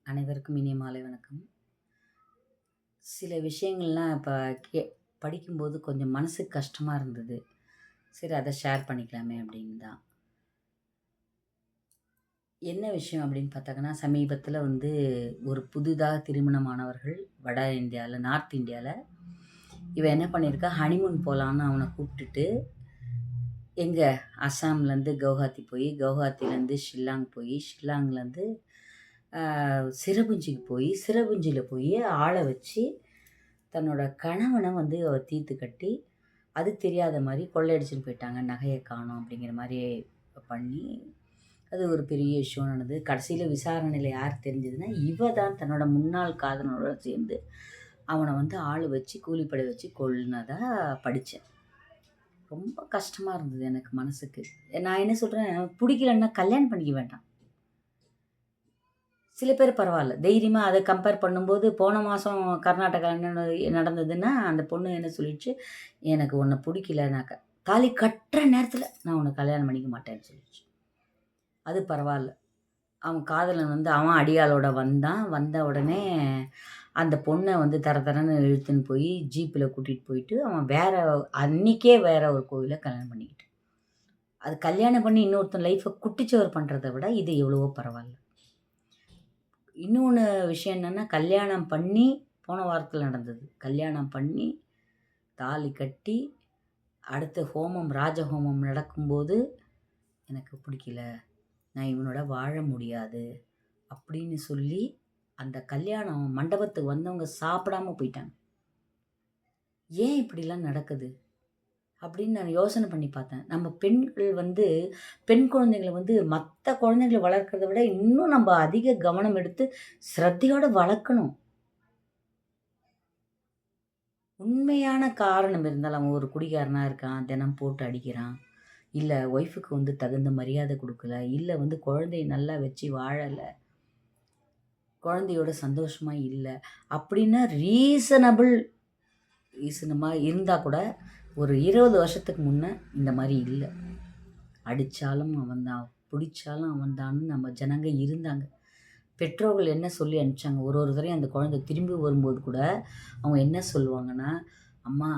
அனைவருக்கும் இனிய மாலை வணக்கம். சில விஷயங்கள்லாம் இப்போ படிக்கும்போது கொஞ்சம் மனசுக்கு கஷ்டமாக இருந்தது. சரி அதை ஷேர் பண்ணிக்கலாமே அப்படின்னு தான். என்ன விஷயம் அப்படின்னு பார்த்தாங்கன்னா, சமீபத்தில் ஒரு புதிதாக திருமணமானவர்கள் வட இந்தியாவில், நார்த் இந்தியாவில் இவன் என்ன பண்ணியிருக்கா, ஹனிமூன் போகலான்னு அவனை கூப்பிட்டுட்டு எங்கே அஸ்ஸாம்லேருந்து கவுஹாத்தி போய், கவுஹாத்திலேருந்து ஷில்லாங் போய், ஷில்லாங்லேருந்து சிரபுஞ்சிக்கு போய், சிரபுஞ்சியில் போய் ஆளை வச்சு தன்னோட கணவனை அவ தீர்த்து கட்டி, அது தெரியாத மாதிரி கொள்ளையடிச்சுன்னு போயிட்டாங்க. நகையை காணோம் அப்படிங்கிற மாதிரி பண்ணி, அது ஒரு பெரிய இஷ்யூ நடந்தது. கடைசியில் விசாரணையில் யார் தெரிஞ்சதுன்னா, இவ தான் தன்னோட முன்னாள் காதலனோட சேர்ந்து அவனை ஆள் வச்சு கூலிப்படை வச்சு கொல்லுனதா படித்தேன். ரொம்ப கஷ்டமாக இருந்தது எனக்கு மனசுக்கு. நான் என்ன சொல்கிறேன், பிடிக்கலன்னா கல்யாணம் பண்ணிக்க வேண்டாம். சில பேர் பரவாயில்ல, தைரியமாக அதை கம்பேர் பண்ணும்போது போன மாதம் கர்நாடகாவில் நடந்ததுன்னா அந்த பொண்ணு என்ன சொல்லிடுச்சு, எனக்கு உன்னை பிடிக்கலனாக்க தாலி கட்டுற நேரத்தில் நான் உன்னை கல்யாணம் பண்ணிக்க மாட்டேன்னு சொல்லிடுச்சு. அது பரவாயில்ல. அவன் காதலன் அவன் அடியாளோட வந்த உடனே அந்த பொண்ணை தர தரன்னு இழுத்துன்னு போய் ஜீப்பில் கூட்டிகிட்டு போயிட்டு அவன் அன்றைக்கே வேற ஒரு கோவிலை கல்யாணம் பண்ணிக்கிட்டு, அது கல்யாணம் பண்ணி இன்னொருத்தன் லைஃப்பை குட்டிச்சவர் பண்ணுறதை விட இது எவ்வளவோ பரவாயில்ல. இன்னொன்று விஷயம் என்னென்னா, கல்யாணம் பண்ணி போன வாரத்தில் நடந்தது. கல்யாணம் பண்ணி தாலி கட்டி அடுத்த ஹோமம், ராஜஹோமம் நடக்கும்போது எனக்கு பிடிக்கல, நான் இவனோட வாழ முடியாது அப்படின்னு சொல்லி அந்த கல்யாணம் மண்டபத்துக்கு வந்தவங்க சாப்பிடாம போயிட்டாங்க. ஏன் இப்படிலாம் நடக்குது அப்படின்னு நான் யோசனை பண்ணி பார்த்தேன். நம்ம பெண்கள் பெண் குழந்தைங்களை மற்ற குழந்தைங்களை வளர்க்கிறத விட இன்னும் நம்ம அதிக கவனம் எடுத்து ஸ்ரத்தையோடு வளர்க்கணும். உண்மையான காரணம் இருந்தால், அவன் ஒரு குடிகாரனாக இருக்கான், தினம் போட்டு அடிக்கிறான், இல்லை ஒய்ஃபுக்கு தகுந்த மரியாதை கொடுக்கல, இல்லை குழந்தைய நல்லா வச்சு வாழலை, குழந்தையோட சந்தோஷமாக இல்லை அப்படின்னா ரீசனமாக இருந்தால் கூட ஒரு 20 வருஷத்துக்கு முன்னே இந்த மாதிரி இல்லை. அடித்தாலும் அவன்தான், பிடிச்சாலும் அவன்தான்னு நம்ம ஜனங்க இருந்தாங்க. பெற்றோர்கள் என்ன சொல்லி அனுப்பிச்சாங்க, ஒரு தடவையும் அந்த குழந்தை திரும்பி வரும்போது கூட அவங்க என்ன சொல்லுவாங்கன்னா, அம்மா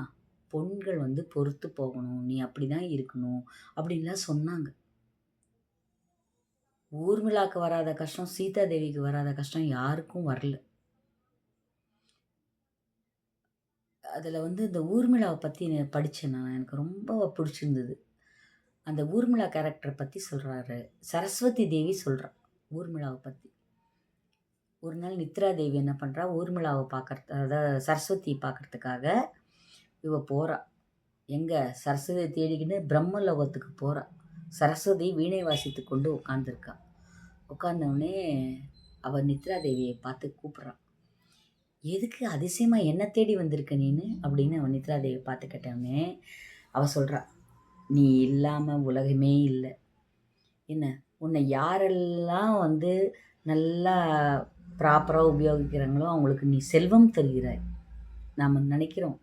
பொண்கள் பொறுத்து போகணும், நீ அப்படி தான் இருக்கணும் அப்படின்லாம் சொன்னாங்க. ஊர்மிளாக்கு வராத கஷ்டம், சீதா தேவிக்கு வராத கஷ்டம் யாருக்கும் வரல. அதில் இந்த ஊர்மிளாவை பற்றி படித்தேன் நான், எனக்கு ரொம்ப பிடிச்சிருந்தது. அந்த ஊர்மிளா கேரக்டரை பற்றி சொல்கிறாரு, சரஸ்வதி தேவி சொல்கிறா ஊர்மிளாவை பற்றி. ஒரு நாள் நித்ரா தேவி என்ன பண்ணுறா, ஊர்மிளாவை அதாவது சரஸ்வதி பார்க்குறதுக்காக இவ போகிறா. எங்கே சரஸ்வதி தேடிக்கின்னு பிரம்மலோகத்துக்கு போகிறா. சரஸ்வதி வீணை வாசித்து கொண்டு உட்காந்துருக்கா. உட்காந்தவுடனே அவள் நித்ரா தேவியை பார்த்து கூப்பிட்றான். எதுக்கு அதிசயமாக என்ன தேடி வந்திருக்க நீன்னு அப்படின்னு அவன் நித்ரா தேவியை பார்த்து கேட்டவுடனே அவள் சொல்கிறா, நீ இல்லாமல் உலகமே இல்லை. என்ன உன்னை யாரெல்லாம் நல்லா ப்ராப்பராக உபயோகிக்கிறாங்களோ அவங்களுக்கு நீ செல்வம் தருகிறாய். நாம் நினைக்கிறோம்,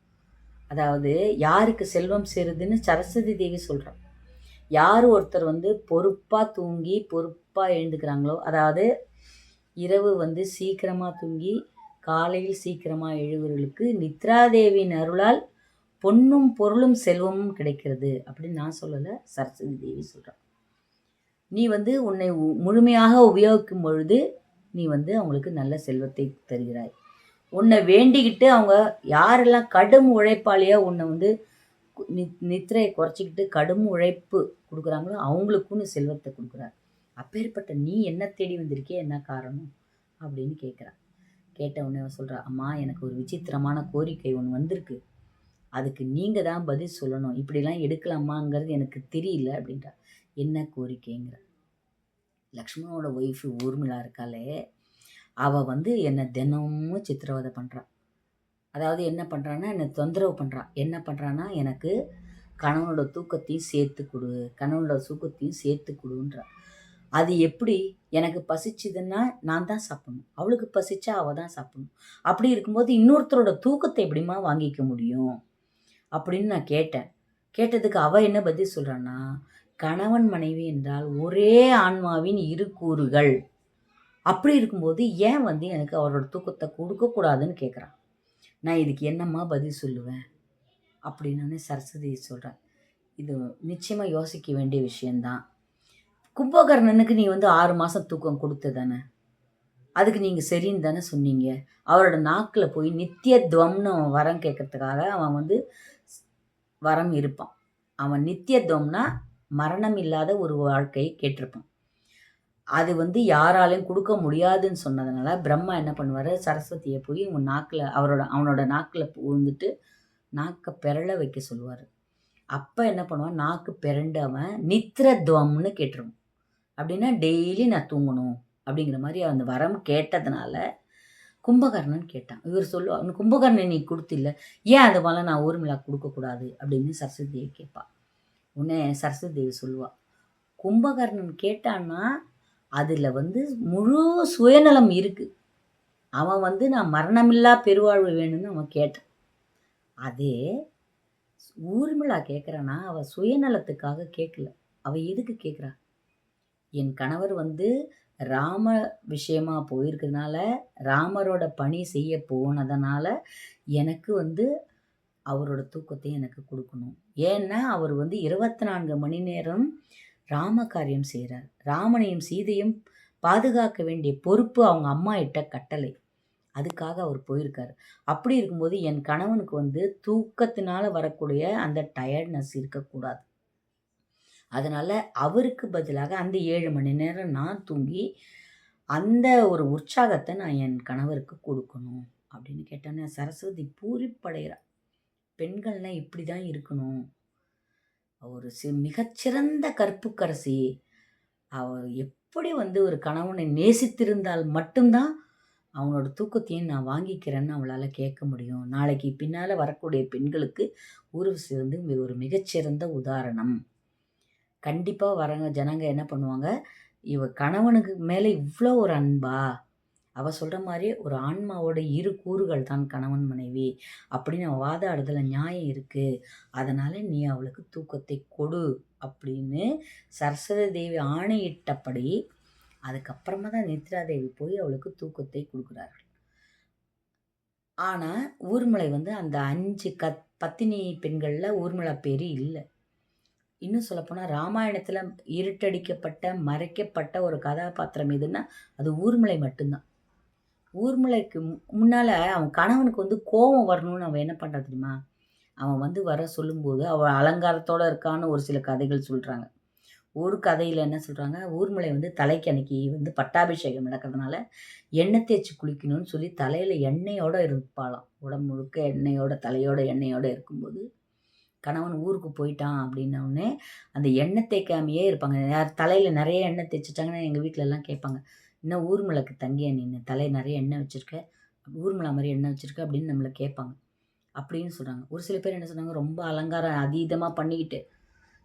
அதாவது யாருக்கு செல்வம் சேருதுன்னு சரஸ்வதி தேவி சொல்கிறான். யார் ஒருத்தர் பொறுப்பாக தூங்கி பொறுப்பாக எழுந்துக்கிறாங்களோ, அதாவது இரவு சீக்கிரமாக தூங்கி காலையில் சீக்கிரமாக எழுவர்களுக்கு நித்ராதேவியின் அருளால் பொன்னும் பொருளும் செல்வமும் கிடைக்கிறது அப்படின்னு நான் சொல்லலை, சரஸ்வதி தேவி சொல்கிறான். நீ உன்னை முழுமையாக உபயோகிக்கும் பொழுது நீ அவங்களுக்கு நல்ல செல்வத்தை தருகிறாய். உன்னை வேண்டிக்கிட்டு அவங்க யாரெல்லாம் கடும் உழைப்பாளியாக உன்னை நித்திரையை குறைச்சிக்கிட்டு கடும் உழைப்பு கொடுக்குறாங்களோ அவங்களுக்கும் நீ செல்வத்தை கொடுக்குறார். அப்பேற்பட்ட நீ என்ன தேடி வந்திருக்கே, என்ன காரணம் அப்படின்னு கேட்குறான். கேட்ட உடனே அவன் சொல்கிறா, அம்மா எனக்கு ஒரு விசித்திரமான கோரிக்கை ஒன்று வந்திருக்கு, அதுக்கு நீங்கள் தான் பதில் சொல்லணும், இப்படிலாம் எடுக்கலாமாங்கிறது எனக்கு தெரியல அப்படின்றா. என்ன கோரிக்கைங்கிற. லக்ஷ்மணோட ஒய்ஃபு ஊர்மிளா இருக்காளே, அவள் என்னை தினமும் சித்திரவதை பண்ணுறான். அதாவது என்ன பண்ணுறான்னா, என்னை தொந்தரவு பண்ணுறான். என்ன பண்ணுறான்னா, எனக்கு கணவனோட தூக்கத்தையும் சேர்த்து கொடு, கணவனோட தூக்கத்தையும் சேர்த்து கொடுன்றா. அது எப்படி? எனக்கு பசிச்சுதுன்னா நான் தான் சாப்பிடணும், அவளுக்கு பசிச்சா அவள் தான் சாப்பிடணும். அப்படி இருக்கும்போது இன்னொருத்தரோட தூக்கத்தை எப்படிமா வாங்கிக்க முடியும் அப்படின்னு நான் கேட்டேன். கேட்டதுக்கு அவள் என்ன பதில் சொல்கிறான்னா, கணவன் மனைவி என்றால் ஒரே ஆன்மாவின் இரு கூறுகள், அப்படி இருக்கும்போது ஏன் வந்து எனக்கு அவரோட தூக்கத்த குடுக்கக்கூடாதுன்னு கேட்குறான். நான் இதுக்கு என்னம்மா பதில் சொல்லுவேன்? அப்படின்னோனே சரஸ்வதி சொல்றா, "இது நிச்சயமா யோசிக்க வேண்டிய விஷயம் தான். கும்பகர்ணனுக்கு நீ வந்து 6 மாசம் தூக்கம் குடுத்த தானே! அதுக்கு நீங்க சரின்னு தானே சொன்னீங்க. அவரோட நாக்குல போய் நித்யத்வம்னு அவன் வரம் கேட்கறதுக்காக அவன் வந்து வரம் இருப்பான். அவன் நித்யத்வம்னா மரணம் இல்லாத ஒரு வாழ்க்கையை கேட்டிருப்பான். அது வந்து யாராலயும் குடுக்க முடியாதுன்னு சொன்னதுனால, பிரம்மா என்ன பண்ணுவாரு, சரஸ்வதிய போய் உன் நாக்குல அவனோட நாக்குல புகுந்துட்டு நாக்க பெரள வைக்க சொல்லுவாரு. அப்ப என்ன பண்ணுவான், நாக்கு பெரண்டு அவன் நித்ரத்வம்னு கேட்டுருவான். அப்படின்னா டெய்லி நான் தூங்கணும் அப்படிங்கிற மாரி அந்த வரம் கேட்டதுனால, கும்பகர்ணன் கேட்டான். இவர் சொல்லுவா, "கும்பகர்ணன் நீ குடுத்தில்ல, ஏன் அது போல நான் ஊர்மிளாக்கு குடுக்கக்கூடாது?" அப்படின்னு சரஸ்வதி தேவி கேட்பா. உடனே சரஸ்வதி தேவி சொல்லுவா, "கும்பகர்ணன் கேட்டான்னா, அதுல வந்து முழு சுயநலம் இருக்கு. அவன் வந்து நான் மரணமில்லா பெருவாழ்வு வேணும்னு அவன் கேட்டான். அதே ஊர்மிளா கேட்குறான்னா, அவ சுயநலத்துக்காக கேட்கல. அவ எதுக்கு கேட்குறா? என் கணவர் வந்து ராம விஷயமா போயிருக்கிறதுனால, ராமரோட பணி செய்ய போனதுனால, எனக்கு வந்து அவரோட தூக்கத்தை எனக்கு குடுக்கணும். ஏன்னா, அவர் வந்து 24 மணி நேரம் ராம காரியம் செய்றார். ராமனையும், சீதையும் பாதுகாக்க வேண்டிய பொறுப்பு அவங்க அம்மா இட்ட கட்டளை. அதுக்காக அவர் போயிருக்காரு. அப்படி இருக்கும்போது, என் கணவனுக்கு வந்து தூக்கத்தினால வரக்கூடிய அந்த டயர்ட்னஸ் இருக்கக்கூடாது. அதனால அவருக்கு பதிலாக அந்த 7 மணி நேரம் நான் தூங்கி, அந்த ஒரு உற்சாகத்த நான் என் கணவருக்கு குடுக்கணும்." அப்படின்னு கேட்டோனே சரஸ்வதி பூரிப்படைகிறா. பெண்கள்னா இப்படிதான் இருக்கணும். ஒரு மிகச்சிறந்த கற்புக்கரசி. அவ எப்படி வந்து ஒரு கணவனை நேசித்திருந்தால் மட்டும் தான், அவனோட தூக்கத்தையும் நான் வாங்கிக்கிறேன்னு அவளால கேட்க முடியும். நாளைக்கு பின்னால வரக்கூடிய பெண்களுக்கு ஊர்வசி வந்து ஒரு மிகச்சிறந்த உதாரணம். கண்டிப்பா வரங்க ஜனங்க என்ன பண்ணுவாங்க, இவ கணவனுக்கு மேல இவ்ளோ ஒரு அன்பா? அவ சொல்ற மாரி ஒரு ஆன்மாவோட இரு கூறுகள் தான் கணவன், மனைவி அப்படின்னு அவ வாதாடுறதுல நியாயம் இருக்கு. அதனால நீ அவளுக்கு தூக்கத்தை கொடு அப்படின்னு சரஸ்வதி தேவி ஆணையிட்டபடி, அதுக்கப்புறமா தான் நித்ரா தேவி போய் அவளுக்கு தூக்கத்தை குடுக்குறார்கள். ஆனா, ஊர்மிளை வந்து அந்த 5 பத்தினி பெண்கள்ல ஊர்மிளா பேரு இல்ல. இன்னும் சொல்லப்போனா ராமாயணத்துல இருட்டடிக்கப்பட்ட, மறைக்கப்பட்ட ஒரு கதாபாத்திரம் எதுன்னா, அது ஊர்மிளை மட்டும்தான். ஊர்மிளைக்கு முன்னால அவன் கணவனுக்கு வந்து கோவம் வரணும்னு அவன் என்ன பண்றா தெரியுமா? அவன் வந்து வர சொல்லும்போது, அவ அலங்காரத்தோட இருக்கான்னு ஒரு சில கதைகள் சொல்றாங்க. ஒரு கதையில என்ன சொல்றாங்க, ஊர்மிளை வந்து தலைக்கு அன்னைக்கு வந்து பட்டாபிஷேகம் நடக்கிறதுனால, எண்ணெய் தேய்ச்சு குளிக்கணும்னு சொல்லி தலையில எண்ணெயோட இருப்பாளாம். உடம்பு முழுக்க எண்ணெயோட, தலையோட எண்ணெயோட இருக்கும்போது, கணவன் ஊருக்கு போயிட்டான் அப்படின்னோனே, அந்த எண்ணெய் தேய்க்காமயே இருப்பாங்க. யார் தலையில நெறைய எண்ணெய் தேய்ச்சுட்டாங்கன்னா, எங்க வீட்லலாம் கேட்பாங்க. "என்ன ஊர்மிளக்கு தங்கியா நீனு? தலையில நெறைய எண்ணெய் வச்சிருக்க. ஊர்மிளா மாரி எண்ணெய் வச்சிருக்க" அப்படின்னு நம்மள கேட்பாங்க. அப்படின்னு சொல்றாங்க. ஒரு சில பேர் என்ன சொன்னாங்க, "ரொம்ப அலங்காரம் அதீதமா பண்ணிக்கிட்டு,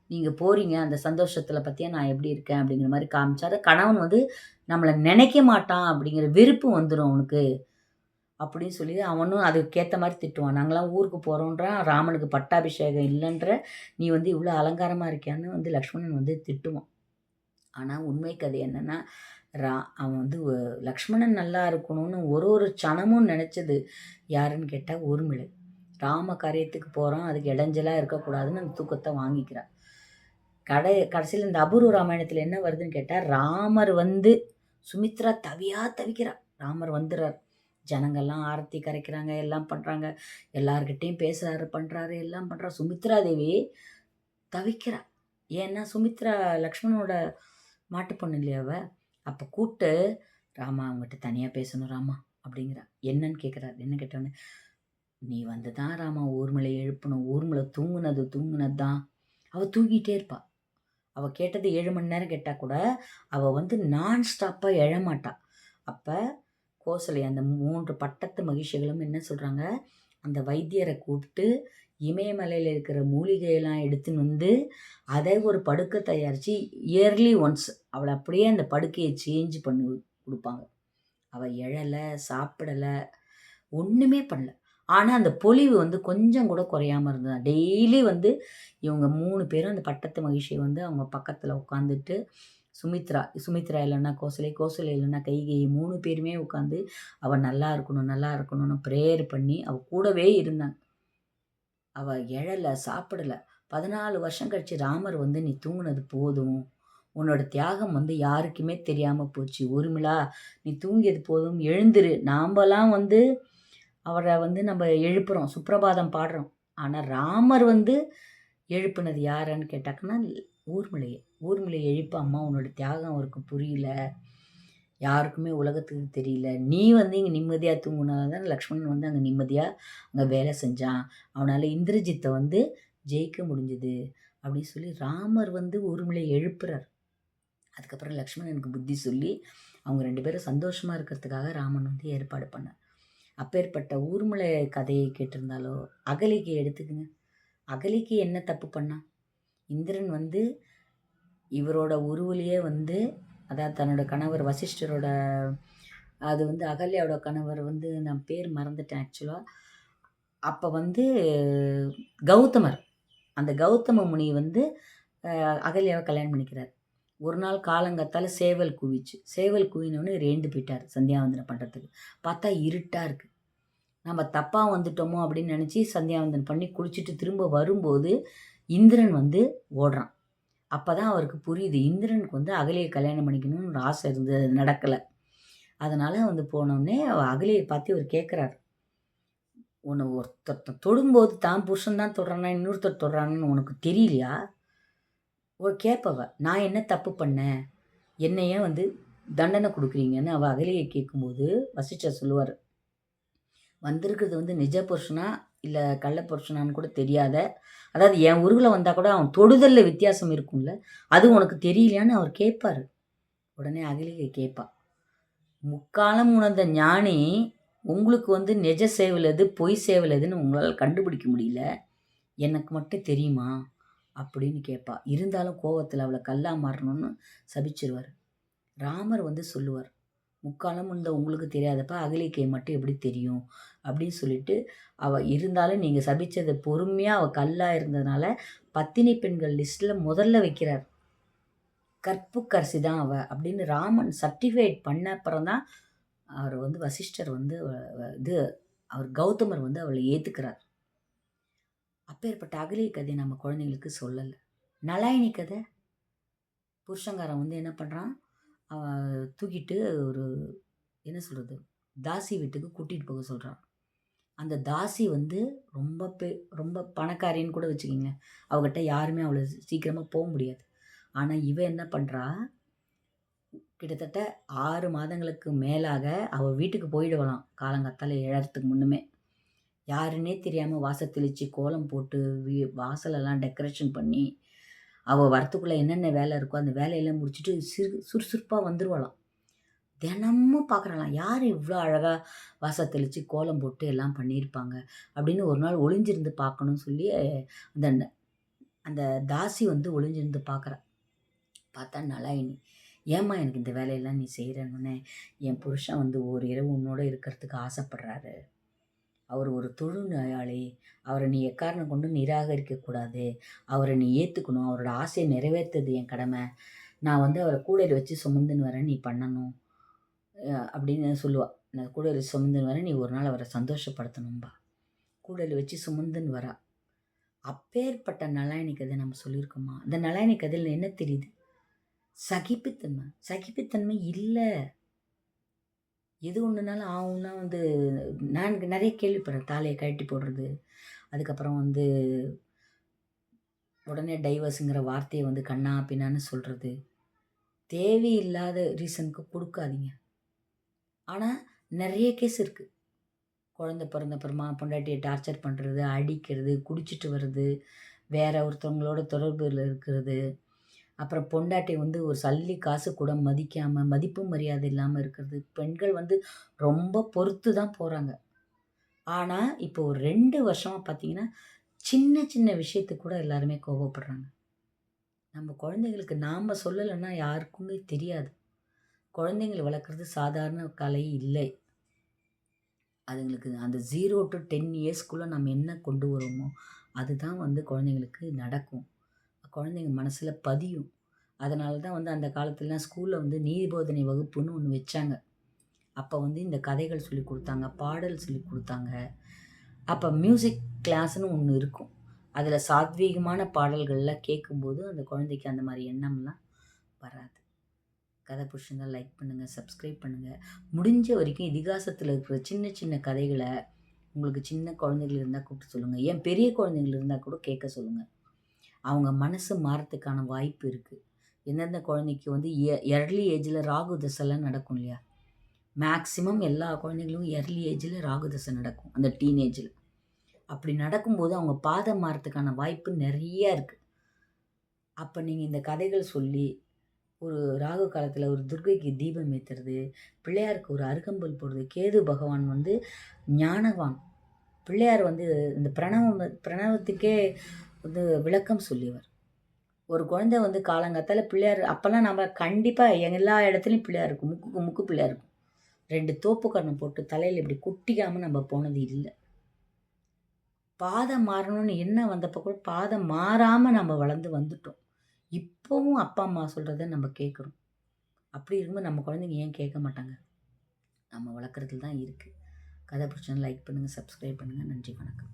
நீங்க போறீங்க, அந்த சந்தோஷத்துல பாத்தியா நான் எப்படி இருக்கேன்" அப்படிங்கிற மாரி காமிச்சாரு. கணவன் வந்து நம்மள நெனைக்க மாட்டான் அப்படிங்கிற வெறுப்பு வந்துரும் அவனுக்கு. அப்படின்னு சொல்லி அவனும் அதுக்கேத்த மாரி திட்டுவான். நாங்கலாம் ஊருக்கு போறோம்ன்றான், ராமனுக்கு பட்டாபிஷேகம் இல்லன்ற, நீ வந்து இவ்ளோ அலங்காரமா இருக்கியான்னு வந்து லக்ஷ்மணன் வந்து திட்டுவான். ஆனா உண்மை கதை என்னன்னா, ரா அவன் வந்து லக்ஷ்மணன் நல்லா இருக்கணும்னு ஒரு ஒரு சணமும் நெனச்சது யாருன்னு கேட்டா ஊர்மிளை. ராம காரியத்துக்கு போறான், அதுக்கு இடைஞ்சலா இருக்கக்கூடாதுன்னு அந்த தூக்கத்த வாங்கிக்கிறா. கடைசியில இந்த அபூர்வ ராமாயணத்துல என்ன வருதுன்னு கேட்டா, ராமர் வந்து சுமித்ரா தவியா தவிக்கிறா. ராமர் வந்துறார். ஜனங்கள்லாம் ஆரத்தி கரைக்கிறாங்க, எல்லாம் பண்றாங்க. எல்லார்கிட்டயும் பேசுறாரு, பண்றாரு, எல்லாம் பண்றா. சுமித்ரா தேவி தவிக்கிறா. ஏன்னா, சுமித்ரா லக்ஷ்மணனோட மாட்டு பொண்ணு இல்லையா அவ? அப்ப கூப்ட்டு, "ராமா உன்கிட்ட தனியா பேசணும் ராமா" அப்படிங்கிறா. என்னன்னு கேட்குறாரு. என்ன கேட்டோனே, "நீ வந்து தான் ராமா ஊர்மிளைய எழுப்பணும். ஊர்மிள தூங்குனது தான்." அவ தூங்கிட்டே இருப்பா. அவ கேட்டது 7 மணி நேரம் கேட்டா கூட, அவ வந்து நான் ஸ்டாப்பா எழமாட்டா. அப்ப கோசலை அந்த 3 பட்டத்து மகிழ்ச்சிகளும் என்ன சொல்றாங்க, அந்த வைத்தியர கூப்ட்டு இமயமலையில இருக்கிற மூலிகையெல்லாம் எடுத்துன்னு வந்து, அத ஒரு படுக்கை தயாரிச்சு இயர்லி ஒன்ஸ் அவள அப்படியே அந்த படுக்கைய சேஞ்ச் பண்ணி குடுப்பாங்க. அவ எழல, சாப்பிடல, ஒண்ணுமே பண்ணல. ஆனா, அந்த பொலிவு வந்து கொஞ்சம் கூட குறையாம இருந்ததாம். டெய்லி வந்து இவங்க 3 பேரும் அந்த பட்டத்து மகிழ்ச்சிய வந்து அவங்க பக்கத்துல உட்காந்துட்டு சுமித்ரா இல்லைன்னா கோசலை, கோசலை இல்லைன்னா கைகேயி 3 பேருமே உட்காந்து அவள் நல்லா இருக்கணும், நல்லா இருக்கணும்னு ப்ரேயர் பண்ணி அவள் கூடவே இருந்தாங்க. அவள் எழலை, சாப்பிடல. 14 வருஷம் கழிச்சு ராமர் வந்து நீ தூங்குனது போதும், உன்னோட தியாகம் வந்து யாருக்குமே தெரியாமல் போச்சு, ஊர்மிளா நீ தூங்கியது போதும், எழுந்துரு. நாம்பலாம் வந்து அவரை வந்து நம்ம எழுப்புறோம், சுப்ரபாதம் பாடுறோம். ஆனால் ராமர் வந்து எழுப்புனது யாருன்னு கேட்டாக்கன்னா ஊர்மிளையை. ஊர்மிளையை எழுப்ப, அம்மா உன்னோட தியாகம் அவருக்கு புரியல, யாருக்குமே உலகத்துக்கு தெரியல, நீ வந்து இங்கே நிம்மதியாக தூங்குனால தான் லக்ஷ்மணன் வந்து அங்கே நிம்மதியாக அங்கே வேலை செஞ்சான், அவனால் இந்திரஜித்தை வந்து ஜெயிக்க முடிஞ்சுது அப்படின்னு சொல்லி ராமர் வந்து ஊர்மிளையை எழுப்புறார். அதுக்கப்புறம் லக்ஷ்மணனுக்கு புத்தி சொல்லி அவங்க 2 பேரும் சந்தோஷமாக இருக்கிறதுக்காக ராமன் வந்து ஏற்பாடு பண்ணார். அப்பேற்பட்ட ஊர்மிளை கதையை கேட்டிருந்தாலோ, அகலிகை எடுத்துக்குங்க. அகலிகை என்ன தப்பு பண்ணா? இந்திரன் வந்து இவரோட உருவிலேயே வந்து, அதாவது தன்னோட கணவர் வசிஷ்டரோட, அது வந்து அகல்யாவோட கணவர் வந்து, நான் பேர் மறந்துட்டேன் ஆக்சுவலாக. அப்போ வந்து கௌதமர், அந்த கௌதம முனி வந்து அகல்யாவை கல்யாணம் பண்ணிக்கிறார். ஒரு நாள் காலங்கத்தால் சேவல் கூவிச்சு. சேவல் கூவினோன்னு ரேண்டு போயிட்டார் சந்தியாவந்தனம் பண்ணுறதுக்கு. பார்த்தா இருட்டாக இருக்குது. நம்ம தப்பாக வந்துட்டோமோ அப்படின்னு நினச்சி சந்தியாவந்தனம் பண்ணி குளிச்சுட்டு திரும்ப வரும்போது இந்திரன் வந்து ஓடுறான். அப்போ தான் அவருக்கு புரியுது, இந்திரனுக்கு வந்து அகலியை கல்யாணம் பண்ணிக்கணும்னு ஒரு ஆசை இருந்தது, அது நடக்கலை. அதனால் வந்து போனோடனே அகலியை பார்த்து இவர் கேட்குறாரு, உன்னை ஒருத்தர் தொடும்போது தான் புருஷன் தான் தொடுறானா இன்னொருத்தர் தொடுறான்னு உனக்கு தெரியலையா? ஒரு கேட்பவ, நான் என்ன தப்பு பண்ணேன், என்னையே வந்து தண்டனை கொடுக்குறீங்கன்னு அவள் அகலியை கேட்கும்போது வசிஷ்டர் சொல்லுவார், வந்திருக்கிறது வந்து நிஜ புருஷனா இல்லை கள்ள புருஷனான்னு கூட தெரியாத, அதாவது என் உருவில் வந்தால் கூட அவன் தொடுதலில் வித்தியாசம் இருக்கும்ல, அது உனக்கு தெரியலையான்னு அவர் கேட்பார். உடனே அகலிகை கேட்பா, முக்காலம் உணர்ந்த ஞானி உங்களுக்கு வந்து நிஜ சேவல் எது பொய் சேவல் எதுன்னு உங்களால் கண்டுபிடிக்க முடியல, எனக்கு மட்டும் தெரியுமா அப்படின்னு கேட்பா. இருந்தாலும் கோவத்தில் அவளை கல்லா மாறணும்னு சபிச்சிருவார். ராமர் வந்து சொல்லுவார், முக்காலம் இந்த உங்களுக்கு தெரியாதப்ப அகலிகை மட்டும் எப்படி தெரியும் அப்படின்னு சொல்லிட்டு, அவள் இருந்தாலும் நீங்கள் சபிச்சதை பொறுமையாக அவள் கல்லாக இருந்ததுனால பத்தினி பெண்கள் லிஸ்ட்டில் முதல்ல வைக்கிறார். கற்புக்கரசி தான் அவள் அப்படின்னு ராமன் சர்டிஃபைட் பண்ண அப்புறம் தான் அவர் வந்து வசிஷ்டர் வந்து இது அவர் கௌதமர் வந்து அவளை ஏற்றுக்கிறார். அப்பேற்பட்ட அகலிகை கதையை நம்ம குழந்தைங்களுக்கு சொல்லலை. நலாயினி கதை, புருஷங்காரன் வந்து என்ன பண்ணுறான், தூக்கிட்டு ஒரு என்ன சொல்கிறது, தாசி வீட்டுக்கு கூட்டிகிட்டு போக சொல்கிறான். அந்த தாசி வந்து ரொம்ப பணக்காரின்னு கூட வச்சுக்கிங்க, அவகிட்ட யாருமே அவ்வளோ சீக்கிரமாக போக முடியாது. ஆனால் இவ என்ன பண்ணுறா, கிட்டத்தட்ட 6 மாதங்களுக்கு மேலாக அவள் வீட்டுக்கு போயிடுவலாம், காலங்காத்தால் எழறதுக்கு முன்னுமே. யாருன்னே தெரியாமல் வாசல் தெளித்து கோலம் போட்டு வாசலெல்லாம் டெக்கரேஷன் பண்ணி அவள் வரத்துக்குள்ளே என்னென்ன வேலை இருக்கோ அந்த வேலையெல்லாம் முடிச்சுட்டு சுறுசுறுப்பாக வந்துடுவாளாம். தினமும் பார்க்குறாளாம், யார் இவ்வளோ அழகாக வாசல் தெளித்து கோலம் போட்டு எல்லாம் பண்ணியிருப்பாங்க அப்படின்னு ஒரு நாள் ஒளிஞ்சிருந்து பார்க்கணும்னு சொல்லி அந்த அந்த தாசி வந்து ஒளிஞ்சிருந்து பார்க்குறா. பார்த்தா நலாயினி, ஏம்மா எனக்கு இந்த வேலையெல்லாம் நீ செய்கிறன்னு, என் புருஷன் வந்து ஒரு இரவு உன்னோட இருக்கிறதுக்கு ஆசைப்படுறாரு, அவர் ஒரு தொழுநோயாளி, அவரை நீ எக்காரணம் கொண்டு நிராகரிக்கக்கூடாது, அவரை நீ ஏற்றுக்கணும், அவரோட ஆசையை நிறைவேற்றுறது என் கடமை, நான் வந்து அவரை கூடையில் வச்சு சுமந்துன்னு வரேன், நீ பண்ணணும் அப்படின்னு சொல்லுவாள். நான் கூடையில் சுமந்துன்னு வரேன், நீ ஒரு நாள் அவரை சந்தோஷப்படுத்தணும்பா. கூடையில் வச்சு சுமந்துன்னு வரா. அப்பேற்பட்ட நலாயினி கதை நம்ம சொல்லியிருக்கோமா? அந்த நலாயினி கதையில் என்ன தெரியுது? சகிப்புத்தன்மை. சகிப்புத்தன்மை இல்லை. எது ஒன்றுனாலும் ஆகும்னா வந்து நான் நிறைய கேள்விப்படுறேன், தாலியை கழட்டி போடுறது, அதுக்கப்புறம் வந்து உடனே டைவர்ஸுங்கிற வார்த்தையை வந்து கண்ணா பின்னான்னு சொல்கிறது, தேவையில்லாத ரீசனுக்கு கொடுக்காதீங்க. ஆனால் நிறைய கேஸ் இருக்குது, குழந்த பிறந்தப்புறமா பொண்டாட்டியை டார்ச்சர் பண்ணுறது, அடிக்கிறது, குடிச்சிட்டு வர்றது, வேற ஒருத்தவங்களோட தொடர்பில் இருக்கிறது, அப்புறம் பொண்டாட்டி வந்து ஒரு சல்லி காசு கூட மதிக்காமல் மதிப்பு மரியாதை இல்லாமல் இருக்கிறது. பெண்கள் வந்து ரொம்ப பொறுத்து தான் போகிறாங்க. ஆனால் இப்போ ஒரு 2 வருஷமாக பார்த்தீங்கன்னா சின்ன சின்ன விஷயத்துக்கு கூட எல்லாருமே கோபப்படுறாங்க. நம்ம குழந்தைங்களுக்கு நாம் சொல்லலைன்னா யாருக்குமே தெரியாது. குழந்தைங்களை வளர்க்குறது சாதாரண கலை இல்லை. அதுங்களுக்கு அந்த 0 to 10 இயர்ஸ்க்குள்ளே நம்ம என்ன கொண்டு வரோமோ அதுதான் வந்து குழந்தைங்களுக்கு நடக்கும், குழந்தைங்க மனசில் பதியும். அதனால தான் வந்து அந்த காலத்துலலாம் ஸ்கூல்ல வந்து நீதி போதனை வகுப்புன்னு ஒண்ணு வச்சாங்க. அப்ப வந்து இந்த கதைகள் சொல்லிக் குடுத்தாங்க, பாடல் சொல்லிக் குடுத்தாங்க. அப்ப மியூசிக் கிளாஸ்ன்னு ஒண்ணு இருக்கும். அதுல சாத்வீகமான பாடல்கள்லாம் கேட்கும்போது, அந்த குழந்தைக்கு அந்த மாரி எண்ணம்லாம் வராது. கதை புடிச்சிருந்தா லைக் பண்ணுங்க, சப்ஸ்கிரைப் பண்ணுங்க. முடிஞ்ச வரைக்கும் இதிகாசத்துல இருக்கிற சின்ன சின்ன கதைகள உங்களுக்கு சின்ன குழந்தைகள் இருந்தா கூப்பிட்டு சொல்லுங்க. ஏன் பெரிய குழந்தைகள் இருந்தா கூட கேட்க சொல்லுங்க. அவங்க மனசு மாறத்துக்கான வாய்ப்பு இருக்கு. எந்தெந்த குழந்தைக்கு வந்து எர்லி ஏஜ்ல ராகு தசைலாம் நடக்கும் இல்லையா? மேக்ஸிமம் எல்லா குழந்தைகளுக்கும் எர்லி ஏஜ்ல ராகு தசை நடக்கும். அந்த டீனேஜ்ல. அப்படி நடக்கும்போது அவங்க பாதம் மாறத்துக்கான வாய்ப்பு நெறைய இருக்கு. அப்ப நீங்க இந்த கதைகள் சொல்லி, ஒரு ராகு காலத்துல ஒரு துர்க்கைக்கு தீபம் ஏத்துறது, பிள்ளையாருக்கு ஒரு அருகம்புல் போடுறது. கேது பகவான் வந்து ஞானவான். பிள்ளையார் வந்து இந்த பிரணவத்துக்கே வந்து விளக்கம் சொல்லியவர். ஒரு குழந்தை வந்து காலங்காத்தால பிள்ளையார் அப்பலாம் நம்ம கண்டிப்பா எல்லா இடத்துலயும் பிள்ளையார் இருக்கும். முக்குக்கு முக்கு பிள்ளையார் இருக்கும். 2 தோப்பு கரணம் போட்டு தலையில இப்படி கொட்டிக்காம நம்ம போனது இல்ல. பாதம் மாறணும்னு எண்ணம் வந்தப்ப கூட பாதம் மாறாம நம்ம வளர்ந்து வந்துட்டோம். இப்பவும் அப்பா, அம்மா சொல்றத நம்ம கேட்குறோம். அப்படி இருக்கும்போது நம்ம குழந்தைங்க ஏன் கேட்க மாட்டாங்க? நம்ம வளர்க்குறதுல தான் இருக்கு. கதை பிடிச்சா லைக் பண்ணுங்க, சப்ஸ்கிரைப் பண்ணுங்க. நன்றி, வணக்கம்.